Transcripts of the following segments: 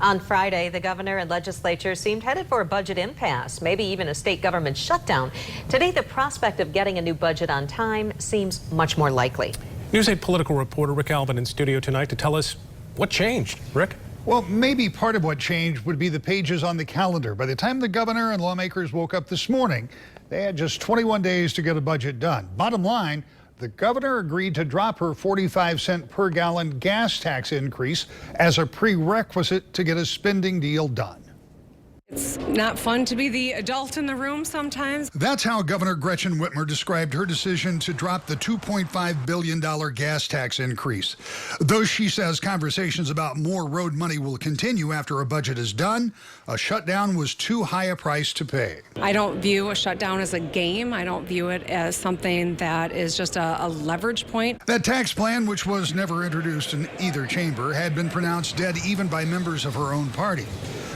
On Friday, the governor and legislature seemed headed for a budget impasse, maybe even a state government shutdown. Today, the prospect of getting a new budget on time seems much more likely. News 8 political reporter Rick Alvin in studio tonight to tell us what changed. Rick? Well, maybe part of what changed would be the pages on the calendar. By the time the governor and lawmakers woke up this morning, they had just 21 days to get a budget done. Bottom line, the governor agreed to drop her 45-cent per gallon gas tax increase as a prerequisite to get a spending deal done. It's not fun to be the adult in the room sometimes. That's how Governor Gretchen Whitmer described her decision to drop the $2.5 billion gas tax increase. Though she says conversations about more road money will continue after a budget is done, a shutdown was too high a price to pay. I don't view a shutdown as a game. I don't view it as something that is just a leverage point. That tax plan, which was never introduced in either chamber, had been pronounced dead even by members of her own party.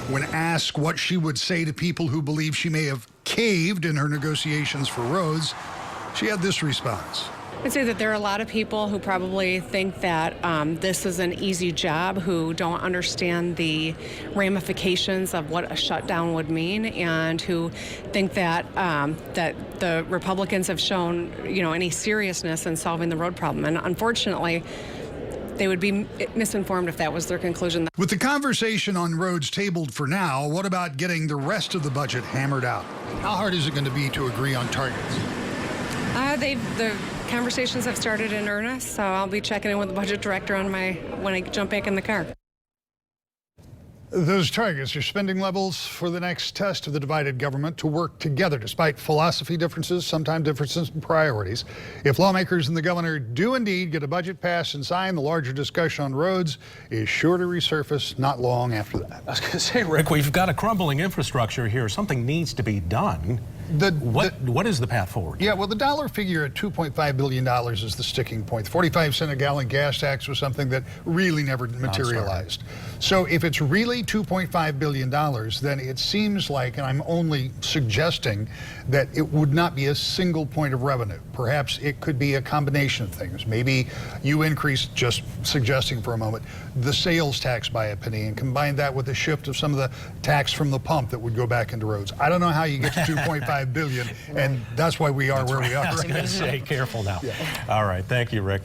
When asked what she would say to people who believe she may have caved in her negotiations for roads, she had this response. I'd say that there are a lot of people who probably think that this is an easy job, who don't understand the ramifications of what a shutdown would mean, and who think that that the Republicans have shown, any seriousness in solving the road problem. And unfortunately, they would be misinformed if that was their conclusion. With the conversation on roads tabled for now, what about getting the rest of the budget hammered out? How hard is it going to be to agree on targets? The conversations have started in earnest, so I'll be checking in with the budget director when I jump back in the car. Those targets are spending levels for the next test of the divided government to work together despite philosophy differences, sometimes differences in priorities. If lawmakers and the governor do indeed get a budget passed and signed, the larger discussion on roads is sure to resurface not long after that. I was going to say, Rick, we've got a crumbling infrastructure here. Something needs to be done. What is the path forward? Yeah, well, the dollar figure at $2.5 billion is the sticking point. The 45-cent a gallon gas tax was something that really never materialized. So if it's really $2.5 billion, then it seems like, and I'm only suggesting, that it would not be a single point of revenue. Perhaps it could be a combination of things. Maybe you increase, just suggesting for a moment, the sales tax by a penny and combine that with a shift of some of the tax from the pump that would go back into roads. I don't know how you get to 2.5 billion, and that's why we are where we are. I was going to say, careful now. Yeah. All right, thank you, Rick.